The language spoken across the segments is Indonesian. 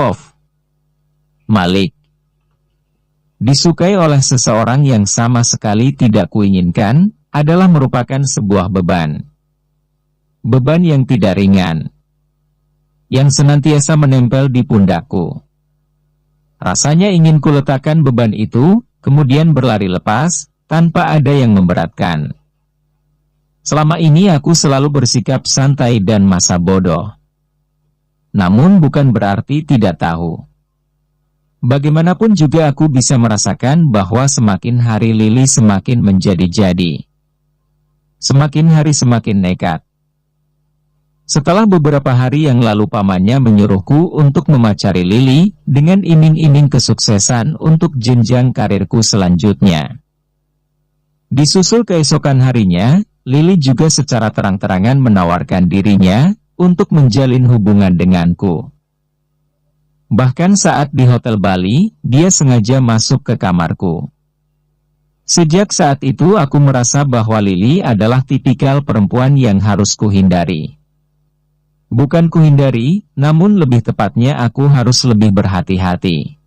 Pov. Malik. Disukai oleh seseorang yang sama sekali tidak kuinginkan, adalah merupakan sebuah beban. Beban yang tidak ringan, yang senantiasa menempel di pundakku. Rasanya ingin kuletakkan beban itu, kemudian berlari lepas, tanpa ada yang memberatkan. Selama ini aku selalu bersikap santai dan masa bodoh. Namun bukan berarti tidak tahu. Bagaimanapun juga aku bisa merasakan bahwa semakin hari Lili semakin menjadi-jadi. Semakin hari semakin nekat. Setelah beberapa hari yang lalu pamannya menyuruhku untuk memacari Lili dengan iming-iming kesuksesan untuk jenjang karirku selanjutnya. Disusul keesokan harinya, Lili juga secara terang-terangan menawarkan dirinya untuk menjalin hubungan denganku. Bahkan saat di Hotel Bali, dia sengaja masuk ke kamarku. Sejak saat itu aku merasa bahwa Lili adalah tipikal perempuan yang harus kuhindari. Bukan kuhindari, namun lebih tepatnya aku harus lebih berhati-hati.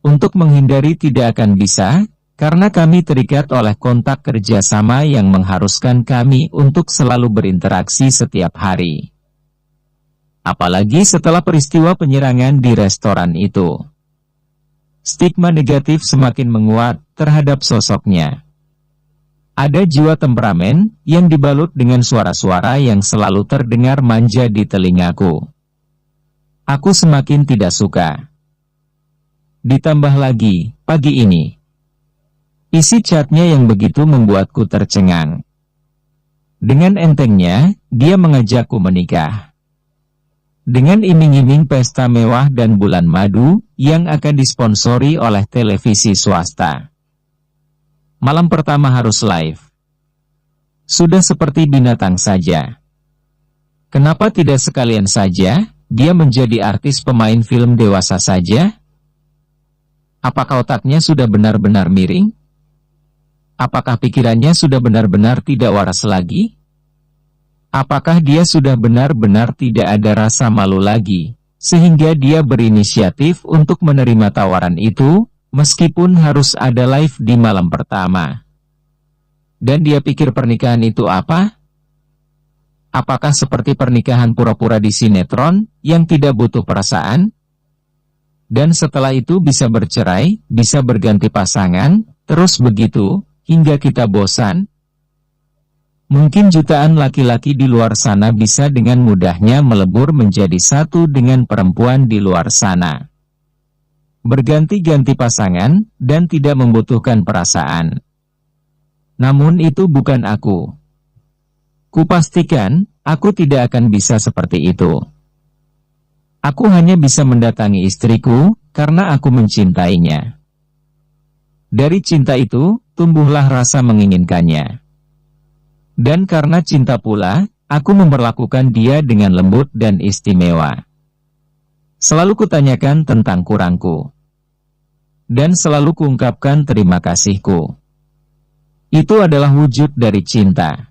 Untuk menghindari tidak akan bisa, karena kami terikat oleh kontak kerjasama yang mengharuskan kami untuk selalu berinteraksi setiap hari. Apalagi setelah peristiwa penyerangan di restoran itu. Stigma negatif semakin menguat terhadap sosoknya. Ada jiwa temperamen yang dibalut dengan suara-suara yang selalu terdengar manja di telingaku. Aku semakin tidak suka. Ditambah lagi, pagi ini, isi chatnya yang begitu membuatku tercengang. Dengan entengnya, dia mengajakku menikah. Dengan iming-iming pesta mewah dan bulan madu, yang akan disponsori oleh televisi swasta. Malam pertama harus live. Sudah seperti binatang saja. Kenapa tidak sekalian saja, dia menjadi artis pemain film dewasa saja? Apakah otaknya sudah benar-benar miring? Apakah pikirannya sudah benar-benar tidak waras lagi? Apakah dia sudah benar-benar tidak ada rasa malu lagi, sehingga dia berinisiatif untuk menerima tawaran itu, meskipun harus ada live di malam pertama? Dan dia pikir pernikahan itu apa? Apakah seperti pernikahan pura-pura di sinetron, yang tidak butuh perasaan? Dan setelah itu bisa bercerai, bisa berganti pasangan, terus begitu, hingga kita bosan? Mungkin jutaan laki-laki di luar sana bisa dengan mudahnya melebur menjadi satu dengan perempuan di luar sana. Berganti-ganti pasangan, dan tidak membutuhkan perasaan. Namun itu bukan aku. Kupastikan, aku tidak akan bisa seperti itu. Aku hanya bisa mendatangi istriku, karena aku mencintainya. Dari cinta itu, tumbuhlah rasa menginginkannya. Dan karena cinta pula, aku memperlakukan dia dengan lembut dan istimewa. Selalu kutanyakan tentang kurangku. Dan selalu kuungkapkan terima kasihku. Itu adalah wujud dari cinta.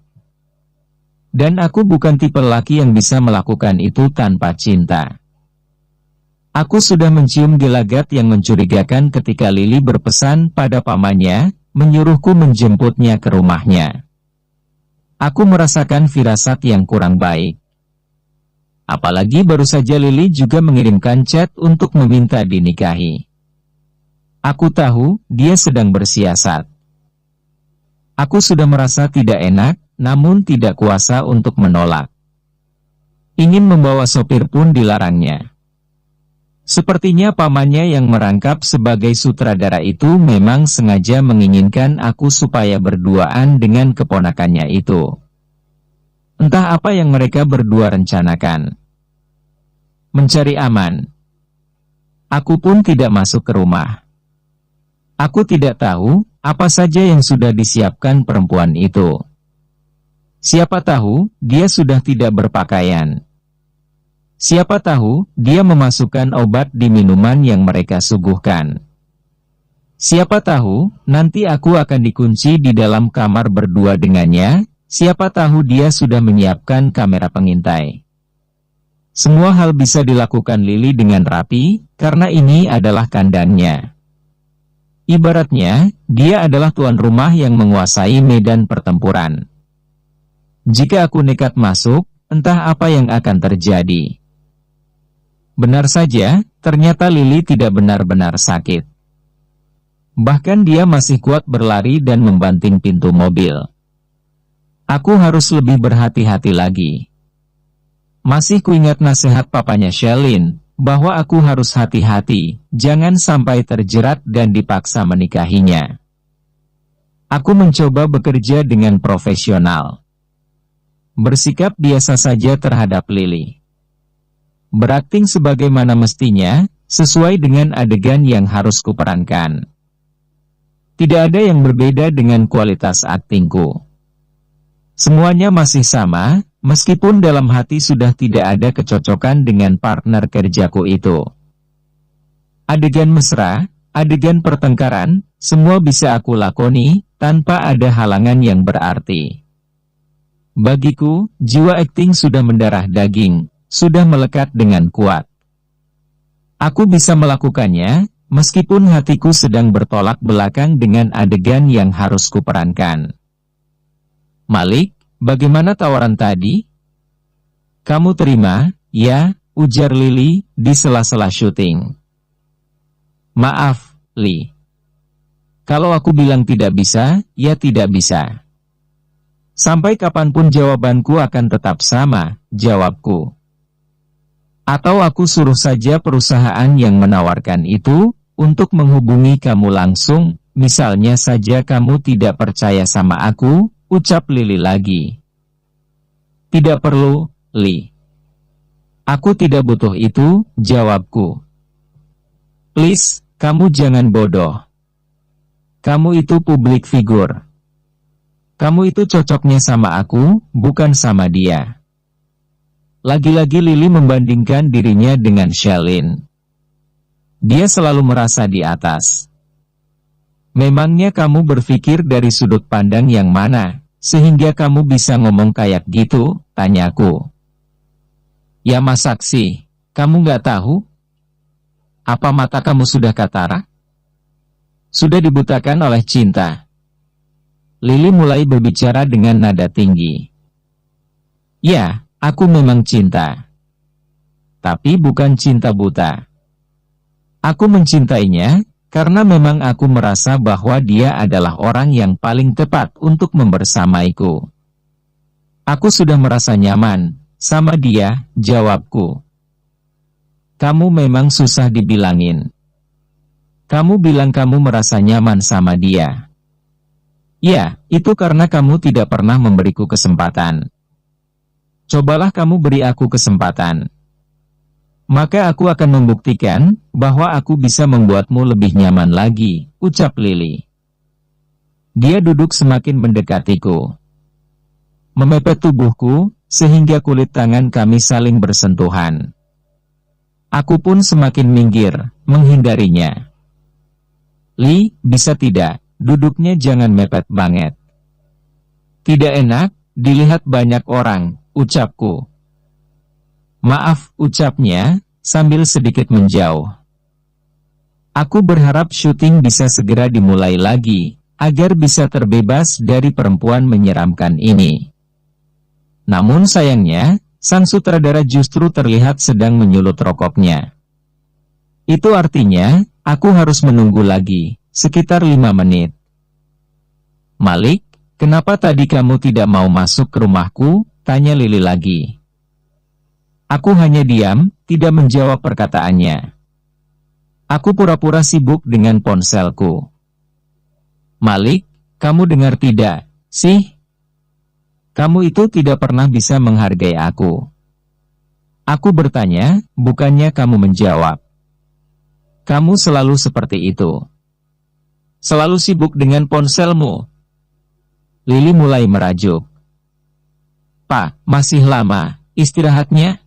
Dan aku bukan tipe laki yang bisa melakukan itu tanpa cinta. Aku sudah mencium gelagat yang mencurigakan ketika Lili berpesan pada pamannya, menyuruhku menjemputnya ke rumahnya. Aku merasakan firasat yang kurang baik. Apalagi baru saja Lili juga mengirimkan chat untuk meminta dinikahi. Aku tahu, dia sedang bersiasat. Aku sudah merasa tidak enak, namun tidak kuasa untuk menolak. Ingin membawa sopir pun dilarangnya. Sepertinya pamannya yang merangkap sebagai sutradara itu memang sengaja menginginkan aku supaya berduaan dengan keponakannya itu. Entah apa yang mereka berdua rencanakan. Mencari aman. Aku pun tidak masuk ke rumah. Aku tidak tahu apa saja yang sudah disiapkan perempuan itu. Siapa tahu dia sudah tidak berpakaian. Siapa tahu dia memasukkan obat di minuman yang mereka suguhkan. Siapa tahu nanti aku akan dikunci di dalam kamar berdua dengannya. Siapa tahu dia sudah menyiapkan kamera pengintai. Semua hal bisa dilakukan Lili dengan rapi, karena ini adalah kandangnya. Ibaratnya, dia adalah tuan rumah yang menguasai medan pertempuran. Jika aku nekat masuk, entah apa yang akan terjadi. Benar saja, ternyata Lili tidak benar-benar sakit. Bahkan dia masih kuat berlari dan membanting pintu mobil. Aku harus lebih berhati-hati lagi. Masih kuingat nasihat papanya Shelin, bahwa aku harus hati-hati, jangan sampai terjerat dan dipaksa menikahinya. Aku mencoba bekerja dengan profesional. Bersikap biasa saja terhadap Lili. Berakting sebagaimana mestinya, sesuai dengan adegan yang harus kuperankan. Tidak ada yang berbeda dengan kualitas aktingku. Semuanya masih sama, meskipun dalam hati sudah tidak ada kecocokan dengan partner kerjaku itu. Adegan mesra, adegan pertengkaran, semua bisa aku lakoni, tanpa ada halangan yang berarti. Bagiku, jiwa akting sudah mendarah daging, sudah melekat dengan kuat. Aku bisa melakukannya, meskipun hatiku sedang bertolak belakang dengan adegan yang harus kuperankan. Malik, bagaimana tawaran tadi? Kamu terima, ya, ujar Lili, di sela-sela syuting. Maaf, Li. Kalau aku bilang tidak bisa, ya tidak bisa. Sampai kapanpun jawabanku akan tetap sama, jawabku. Atau aku suruh saja perusahaan yang menawarkan itu, untuk menghubungi kamu langsung, misalnya saja kamu tidak percaya sama aku, ucap Lili lagi. Tidak perlu, Li. Aku tidak butuh itu, jawabku. Please, kamu jangan bodoh. Kamu itu publik figur. Kamu itu cocoknya sama aku, bukan sama dia. Lagi-lagi Lili membandingkan dirinya dengan Shelin. Dia selalu merasa di atas. Memangnya kamu berpikir dari sudut pandang yang mana, sehingga kamu bisa ngomong kayak gitu, tanyaku. Ya masak sih, kamu nggak tahu? Apa mata kamu sudah katarak? Sudah dibutakan oleh cinta. Lili mulai berbicara dengan nada tinggi. Ya, aku memang cinta. Tapi bukan cinta buta. Aku mencintainya, karena memang aku merasa bahwa dia adalah orang yang paling tepat untuk membersamaiku. Aku sudah merasa nyaman sama dia, jawabku. Kamu memang susah dibilangin. Kamu bilang kamu merasa nyaman sama dia. Ya, itu karena kamu tidak pernah memberiku kesempatan. Cobalah kamu beri aku kesempatan. Maka aku akan membuktikan bahwa aku bisa membuatmu lebih nyaman lagi, ucap Lili. Dia duduk semakin mendekatiku. Memepet tubuhku, sehingga kulit tangan kami saling bersentuhan. Aku pun semakin minggir, menghindarinya. Li, bisa tidak, duduknya jangan mepet banget. Tidak enak, dilihat banyak orang, ucapku. Maaf, ucapnya, sambil sedikit menjauh. Aku berharap syuting bisa segera dimulai lagi, agar bisa terbebas dari perempuan menyeramkan ini. Namun sayangnya, sang sutradara justru terlihat sedang menyulut rokoknya. Itu artinya, aku harus menunggu lagi, sekitar 5 menit. Malik, kenapa tadi kamu tidak mau masuk ke rumahku? Tanya Lili lagi. Aku hanya diam, tidak menjawab perkataannya. Aku pura-pura sibuk dengan ponselku. Malik, kamu dengar tidak, sih? Kamu itu tidak pernah bisa menghargai aku. Aku bertanya, bukannya kamu menjawab. Kamu selalu seperti itu. Selalu sibuk dengan ponselmu. Lili mulai merajuk. Pak, masih lama, istirahatnya?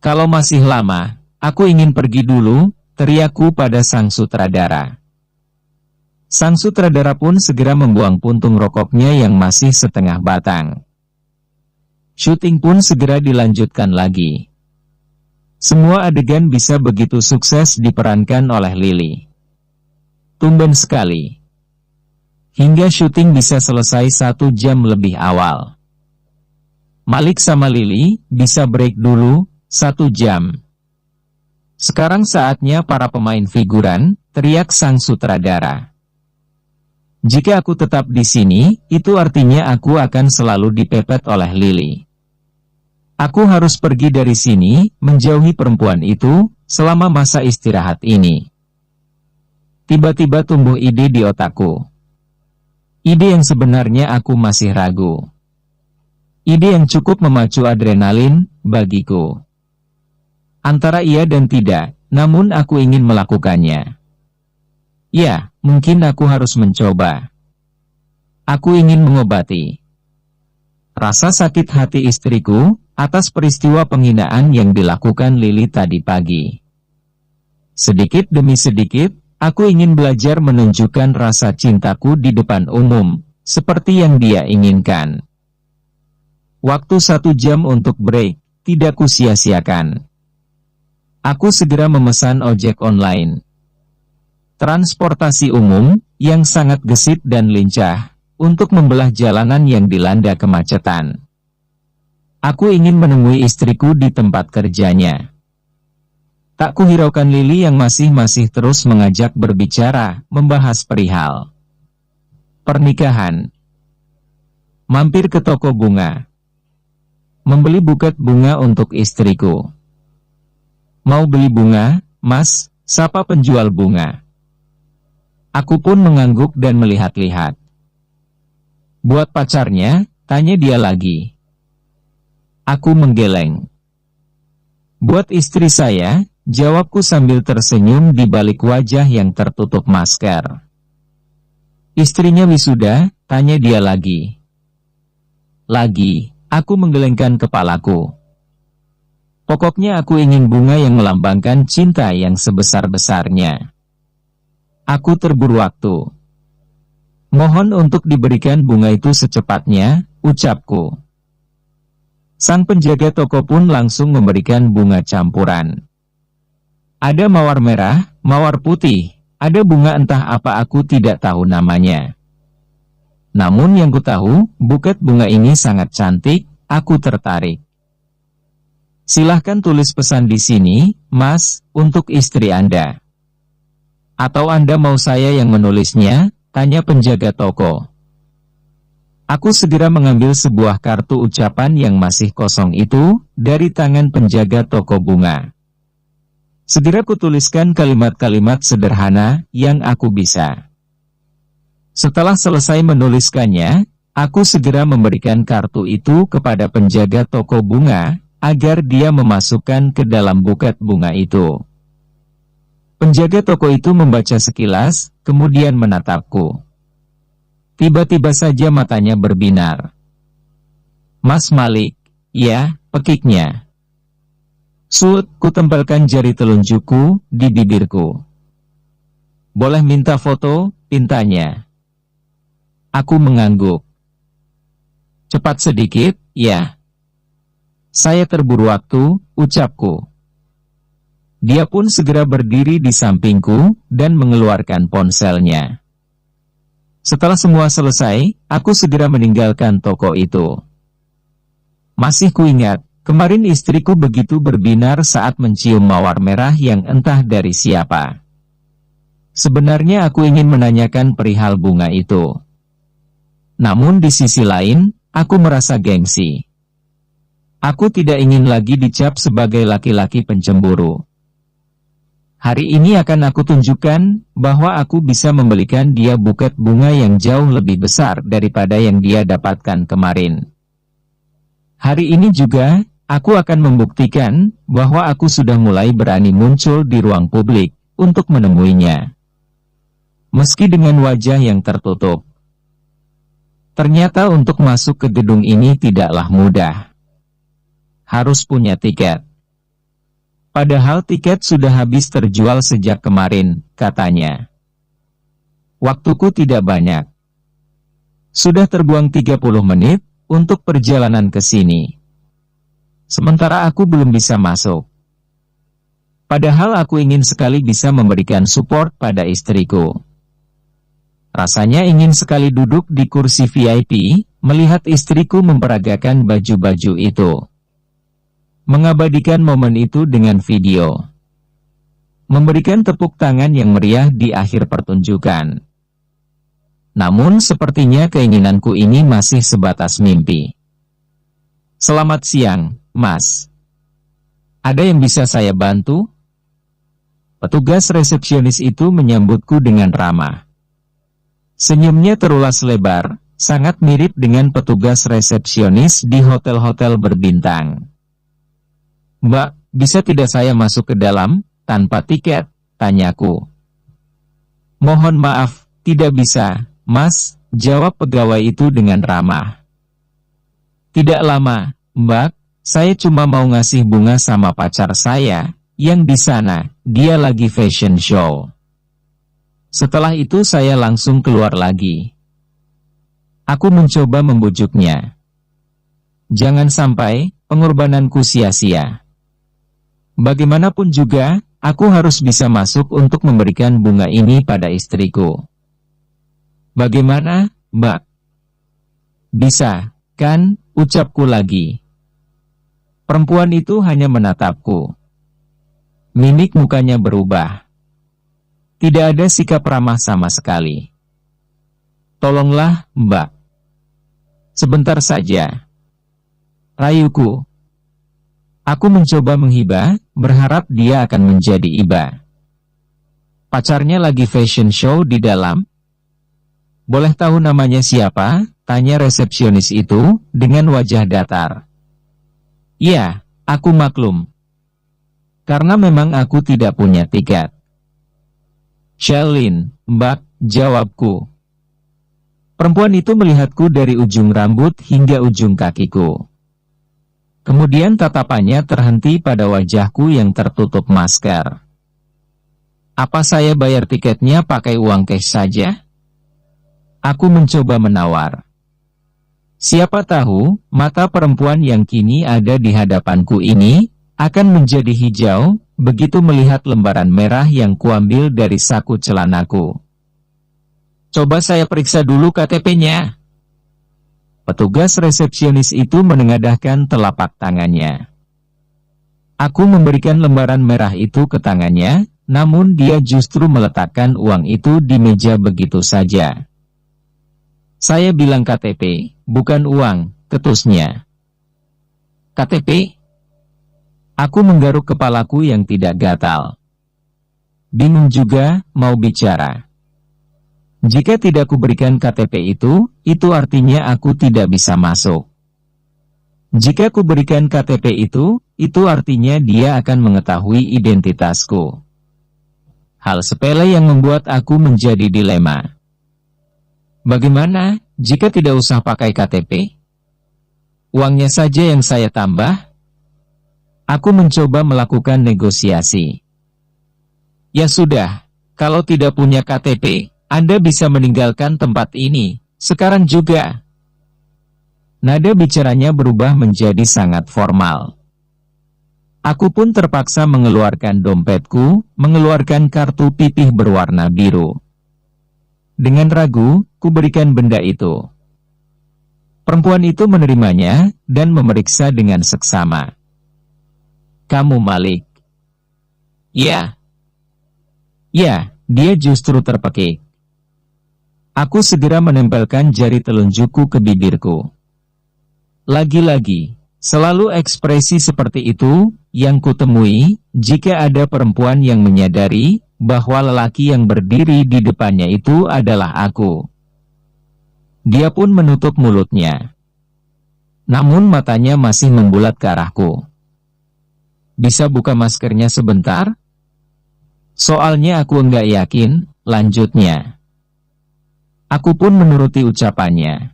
Kalau masih lama, aku ingin pergi dulu, teriakku pada sang sutradara. Sang sutradara pun segera membuang puntung rokoknya yang masih setengah batang. Syuting pun segera dilanjutkan lagi. Semua adegan bisa begitu sukses diperankan oleh Lily. Tumben sekali. Hingga syuting bisa selesai 1 jam lebih awal. Malik sama Lily bisa break dulu 1 jam. Sekarang saatnya para pemain figuran, teriak sang sutradara. Jika aku tetap di sini, itu artinya aku akan selalu dipepet oleh Lily. Aku harus pergi dari sini, menjauhi perempuan itu, selama masa istirahat ini. Tiba-tiba tumbuh ide di otakku. Ide yang sebenarnya aku masih ragu. Ide yang cukup memacu adrenalin, bagiku. Antara iya dan tidak, namun aku ingin melakukannya. Ya, mungkin aku harus mencoba. Aku ingin mengobati rasa sakit hati istriku, atas peristiwa penghinaan yang dilakukan Lily tadi pagi. Sedikit demi sedikit, aku ingin belajar menunjukkan rasa cintaku di depan umum, seperti yang dia inginkan. Waktu 1 jam untuk break, tidak kusia-siakan. Aku segera memesan ojek online. Transportasi umum, yang sangat gesit dan lincah, untuk membelah jalanan yang dilanda kemacetan. Aku ingin menemui istriku di tempat kerjanya. Tak kuhiraukan Lily yang masih terus mengajak berbicara, membahas perihal pernikahan. Mampir ke toko bunga. Membeli buket bunga untuk istriku. Mau beli bunga, Mas? Sapa penjual bunga. Aku pun mengangguk dan melihat-lihat. Buat pacarnya? Tanya dia lagi. Aku menggeleng. Buat istri saya, jawabku sambil tersenyum di balik wajah yang tertutup masker. Istrinya wisuda? Tanya dia lagi. Aku menggelengkan kepalaku. Pokoknya aku ingin bunga yang melambangkan cinta yang sebesar-besarnya. Aku terburu waktu. Mohon untuk diberikan bunga itu secepatnya, ucapku. Sang penjaga toko pun langsung memberikan bunga campuran. Ada mawar merah, mawar putih, ada bunga entah apa aku tidak tahu namanya. Namun yang ku tahu, buket bunga ini sangat cantik, aku tertarik. Silahkan tulis pesan di sini, Mas, untuk istri Anda. Atau Anda mau saya yang menulisnya? Tanya penjaga toko. Aku segera mengambil sebuah kartu ucapan yang masih kosong itu, dari tangan penjaga toko bunga. Segera kutuliskan kalimat-kalimat sederhana, yang aku bisa. Setelah selesai menuliskannya, aku segera memberikan kartu itu kepada penjaga toko bunga, agar dia memasukkan ke dalam buket bunga itu. Penjaga toko itu membaca sekilas, kemudian menatapku. Tiba-tiba saja matanya berbinar. Mas Malik, ya, pekiknya. Ku tempelkan jari telunjukku di bibirku. Boleh minta foto, pintanya. Aku mengangguk. Cepat sedikit, ya. Saya terburu waktu, ucapku. Dia pun segera berdiri di sampingku, dan mengeluarkan ponselnya. Setelah semua selesai, aku segera meninggalkan toko itu. Masih kuingat, kemarin istriku begitu berbinar saat mencium mawar merah yang entah dari siapa. Sebenarnya aku ingin menanyakan perihal bunga itu. Namun di sisi lain, aku merasa gengsi. Aku tidak ingin lagi dicap sebagai laki-laki pencemburu. Hari ini akan aku tunjukkan bahwa aku bisa membelikan dia buket bunga yang jauh lebih besar daripada yang dia dapatkan kemarin. Hari ini juga, aku akan membuktikan bahwa aku sudah mulai berani muncul di ruang publik untuk menemuinya. Meski dengan wajah yang tertutup. Ternyata untuk masuk ke gedung ini tidaklah mudah. Harus punya tiket. Padahal tiket sudah habis terjual sejak kemarin, katanya. Waktuku tidak banyak. Sudah terbuang 30 menit untuk perjalanan ke sini. Sementara aku belum bisa masuk. Padahal aku ingin sekali bisa memberikan support pada istriku. Rasanya ingin sekali duduk di kursi VIP, melihat istriku memperagakan baju-baju itu. Mengabadikan momen itu dengan video. Memberikan tepuk tangan yang meriah di akhir pertunjukan. Namun sepertinya keinginanku ini masih sebatas mimpi. Selamat siang, Mas. Ada yang bisa saya bantu? Petugas resepsionis itu menyambutku dengan ramah. Senyumnya terulas lebar, sangat mirip dengan petugas resepsionis di hotel-hotel berbintang. Mbak, bisa tidak saya masuk ke dalam, tanpa tiket? Tanyaku. Mohon maaf, tidak bisa, Mas, jawab pegawai itu dengan ramah. Tidak lama, Mbak, saya cuma mau ngasih bunga sama pacar saya, yang di sana, dia lagi fashion show. Setelah itu saya langsung keluar lagi. Aku mencoba membujuknya. Jangan sampai pengorbananku sia-sia. Bagaimanapun juga, aku harus bisa masuk untuk memberikan bunga ini pada istriku. Bagaimana, Mbak? Bisa, kan? Ucapku lagi. Perempuan itu hanya menatapku. Mimik mukanya berubah. Tidak ada sikap ramah sama sekali. Tolonglah, Mbak. Sebentar saja. Rayuku. Aku mencoba menghibah, berharap dia akan menjadi iba. Pacarnya lagi fashion show di dalam. Boleh tahu namanya siapa? Tanya resepsionis itu, dengan wajah datar. Iya, aku maklum. Karena memang aku tidak punya tiket. Shalin, Mbak, jawabku. Perempuan itu melihatku dari ujung rambut hingga ujung kakiku. Kemudian tatapannya terhenti pada wajahku yang tertutup masker. Apa saya bayar tiketnya pakai uang cash saja? Aku mencoba menawar. Siapa tahu, mata perempuan yang kini ada di hadapanku ini, akan menjadi hijau, begitu melihat lembaran merah yang kuambil dari saku celanaku. Coba saya periksa dulu KTP-nya. Petugas resepsionis itu menengadahkan telapak tangannya. Aku memberikan lembaran merah itu ke tangannya, namun dia justru meletakkan uang itu di meja begitu saja. Saya bilang KTP, bukan uang, ketusnya. KTP? Aku menggaruk kepalaku yang tidak gatal. Bingung juga, mau bicara. Jika tidak kuberikan KTP itu artinya aku tidak bisa masuk. Jika kuberikan KTP itu artinya dia akan mengetahui identitasku. Hal sepele yang membuat aku menjadi dilema. Bagaimana, jika tidak usah pakai KTP? Uangnya saja yang saya tambah? Aku mencoba melakukan negosiasi. Ya sudah, kalau tidak punya KTP, Anda bisa meninggalkan tempat ini, sekarang juga. Nada bicaranya berubah menjadi sangat formal. Aku pun terpaksa mengeluarkan dompetku, mengeluarkan kartu pipih berwarna biru. Dengan ragu, kuberikan benda itu. Perempuan itu menerimanya, dan memeriksa dengan seksama. Kamu Malik? Ya. Ya, dia justru terpekik. Aku segera menempelkan jari telunjukku ke bibirku. Lagi-lagi, selalu ekspresi seperti itu yang kutemui jika ada perempuan yang menyadari bahwa lelaki yang berdiri di depannya itu adalah aku. Dia pun menutup mulutnya. Namun matanya masih membulat ke arahku. Bisa buka maskernya sebentar? Soalnya aku enggak yakin, lanjutnya. Aku pun menuruti ucapannya.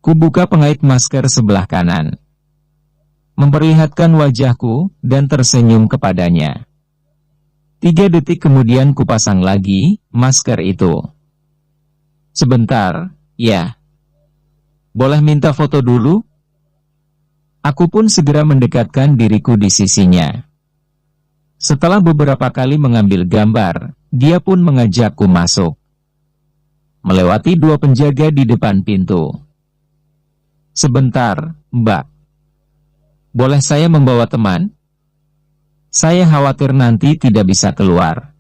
Kubuka pengait masker sebelah kanan. Memperlihatkan wajahku, dan tersenyum kepadanya. 3 detik kemudian kupasang lagi, masker itu. Sebentar, ya. Boleh minta foto dulu? Aku pun segera mendekatkan diriku di sisinya. Setelah beberapa kali mengambil gambar, dia pun mengajakku masuk. Melewati 2 penjaga di depan pintu. "Sebentar, Mbak. Boleh saya membawa teman? Saya khawatir nanti tidak bisa keluar."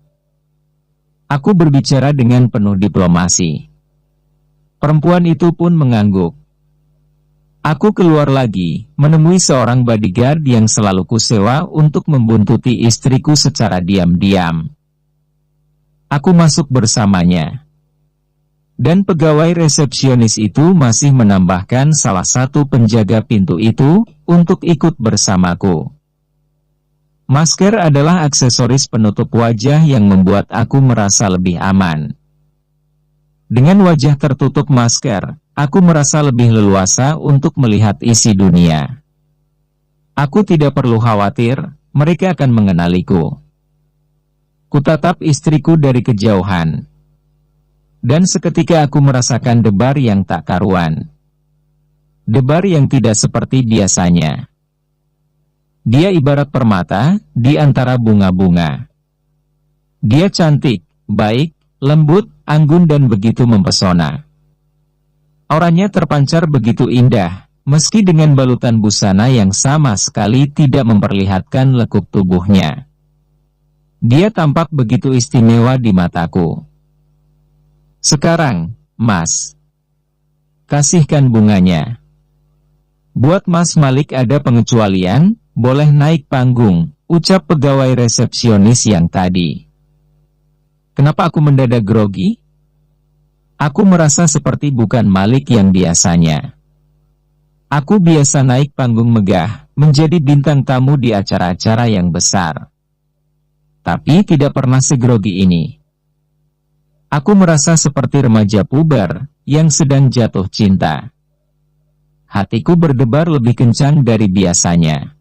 Aku berbicara dengan penuh diplomasi. Perempuan itu pun mengangguk. Aku keluar lagi, menemui seorang bodyguard yang selalu kusewa untuk membuntuti istriku secara diam-diam. Aku masuk bersamanya. Dan pegawai resepsionis itu masih menambahkan salah satu penjaga pintu itu untuk ikut bersamaku. Masker adalah aksesoris penutup wajah yang membuat aku merasa lebih aman. Dengan wajah tertutup masker, aku merasa lebih leluasa untuk melihat isi dunia. Aku tidak perlu khawatir, mereka akan mengenaliku. Kutatap istriku dari kejauhan. Dan seketika aku merasakan debar yang tak karuan. Debar yang tidak seperti biasanya. Dia ibarat permata di antara bunga-bunga. Dia cantik, baik, lembut, anggun dan begitu mempesona. Auranya terpancar begitu indah, meski dengan balutan busana yang sama sekali tidak memperlihatkan lekuk tubuhnya. Dia tampak begitu istimewa di mataku. "Sekarang, Mas, kasihkan bunganya. Buat Mas Malik ada pengecualian, boleh naik panggung," ucap pegawai resepsionis yang tadi. Kenapa aku mendadak grogi? Aku merasa seperti bukan Malik yang biasanya. Aku biasa naik panggung megah, menjadi bintang tamu di acara-acara yang besar. Tapi tidak pernah segrogi ini. Aku merasa seperti remaja puber, yang sedang jatuh cinta. Hatiku berdebar lebih kencang dari biasanya.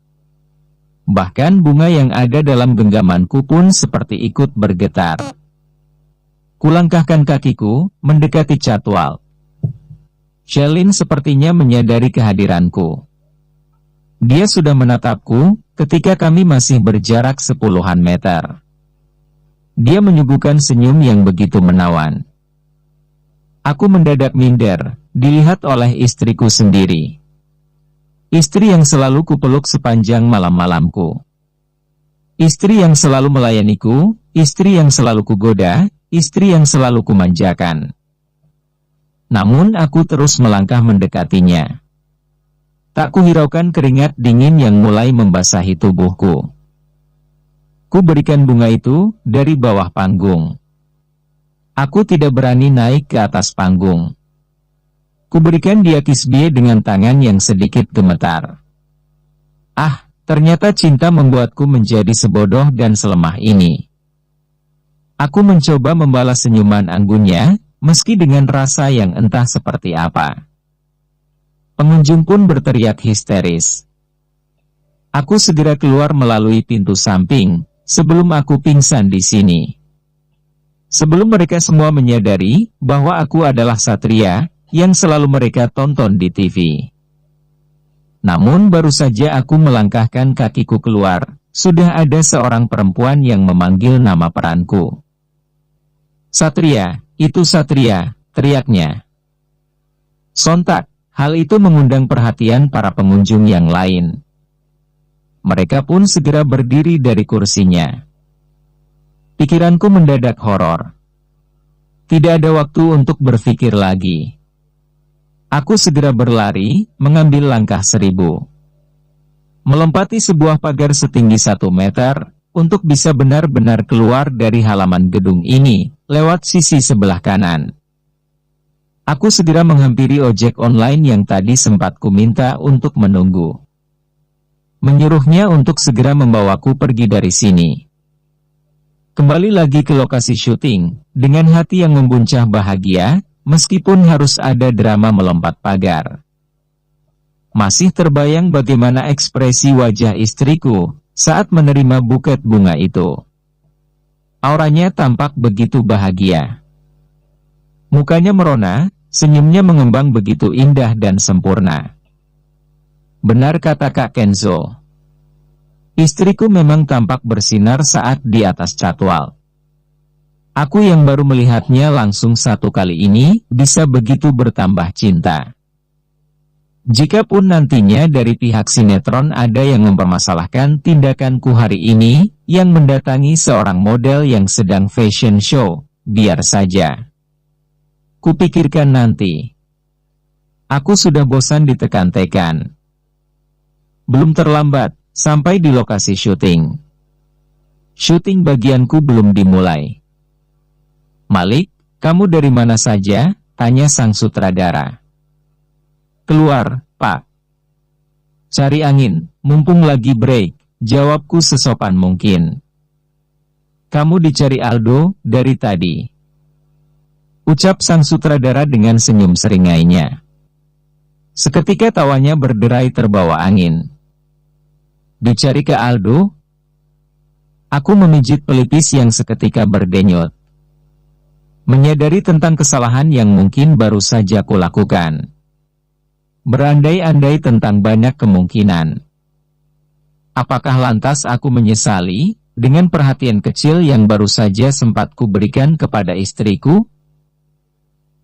Bahkan bunga yang ada dalam genggamanku pun seperti ikut bergetar. Kulangkahkan kakiku, mendekati Catwalk. Shelin sepertinya menyadari kehadiranku. Dia sudah menatapku, ketika kami masih berjarak 10-an meter. Dia menyuguhkan senyum yang begitu menawan. Aku mendadak minder, dilihat oleh istriku sendiri. Istri yang selalu kupeluk sepanjang malam-malamku. Istri yang selalu melayaniku, istri yang selalu kugoda, istri yang selalu kumanjakan. Namun aku terus melangkah mendekatinya. Tak kuhiraukan keringat dingin yang mulai membasahi tubuhku. Ku berikan bunga itu dari bawah panggung. Aku tidak berani naik ke atas panggung. Ku berikan dia kisbie dengan tangan yang sedikit gemetar. Ah, ternyata cinta membuatku menjadi sebodoh dan selemah ini. Aku mencoba membalas senyuman anggunnya, meski dengan rasa yang entah seperti apa. Pengunjung pun berteriak histeris. Aku segera keluar melalui pintu samping, sebelum aku pingsan di sini. Sebelum mereka semua menyadari bahwa aku adalah Satria, yang selalu mereka tonton di TV. Namun baru saja aku melangkahkan kakiku keluar, sudah ada seorang perempuan yang memanggil nama peranku. "Satria, itu Satria," teriaknya. Sontak, hal itu mengundang perhatian para pengunjung yang lain. Mereka pun segera berdiri dari kursinya. Pikiranku mendadak horor. Tidak ada waktu untuk berpikir lagi. Aku segera berlari, mengambil langkah 1000. Melompati sebuah pagar setinggi 1 meter, untuk bisa benar-benar keluar dari halaman gedung ini, lewat sisi sebelah kanan. Aku segera menghampiri ojek online yang tadi sempat kuminta untuk menunggu. Menyuruhnya untuk segera membawaku pergi dari sini. Kembali lagi ke lokasi syuting, dengan hati yang membuncah bahagia, meskipun harus ada drama melompat pagar. Masih terbayang bagaimana ekspresi wajah istriku saat menerima buket bunga itu. Auranya tampak begitu bahagia. Mukanya merona, senyumnya mengembang begitu indah dan sempurna. Benar kata Kak Kenzo. Istriku memang tampak bersinar saat di atas catwalk. Aku yang baru melihatnya langsung satu kali ini, bisa begitu bertambah cinta. Jikapun nantinya dari pihak sinetron ada yang mempermasalahkan tindakanku hari ini, yang mendatangi seorang model yang sedang fashion show, biar saja. Kupikirkan nanti. Aku sudah bosan ditekan-tekan. Belum terlambat, sampai di lokasi syuting. Syuting bagianku belum dimulai. Malik, kamu dari mana saja? Tanya sang sutradara. Keluar, Pak. Cari angin, mumpung lagi break, jawabku sesopan mungkin. Kamu dicari Aldo, dari tadi. Ucap sang sutradara dengan senyum seringainya. Seketika tawanya berderai terbawa angin. Dicari ke Aldo? Aku memijit pelipis yang seketika berdenyut. Menyadari tentang kesalahan yang mungkin baru saja kulakukan. Berandai-andai tentang banyak kemungkinan. Apakah lantas aku menyesali dengan perhatian kecil yang baru saja sempat kuberikan kepada istriku?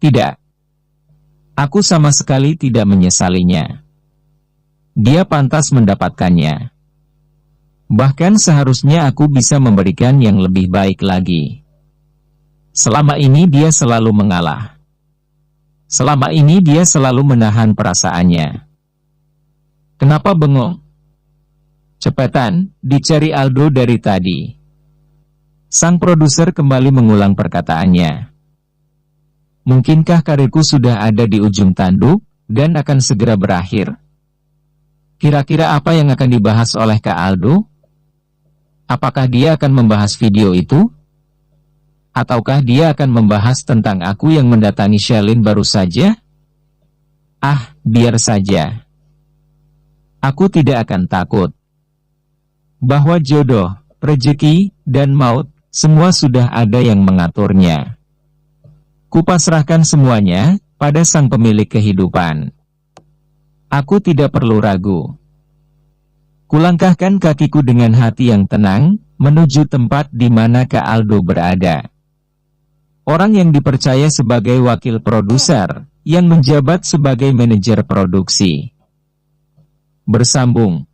Tidak. Aku sama sekali tidak menyesalinya. Dia pantas mendapatkannya. Bahkan seharusnya aku bisa memberikan yang lebih baik lagi. Selama ini dia selalu mengalah. Selama ini dia selalu menahan perasaannya. Kenapa bengong? Cepetan, dicari Aldo dari tadi. Sang produser kembali mengulang perkataannya. Mungkinkah karirku sudah ada di ujung tanduk, dan akan segera berakhir? Kira-kira apa yang akan dibahas oleh Kak Aldo? Apakah dia akan membahas video itu? Ataukah dia akan membahas tentang aku yang mendatangi Shelin baru saja? Ah, biar saja. Aku tidak akan takut. Bahwa jodoh, rezeki, dan maut, semua sudah ada yang mengaturnya. Kupasrahkan semuanya pada sang pemilik kehidupan. Aku tidak perlu ragu. Kulangkahkan kakiku dengan hati yang tenang, menuju tempat di mana Kak Aldo berada. Orang yang dipercaya sebagai wakil produser, yang menjabat sebagai manajer produksi. Bersambung.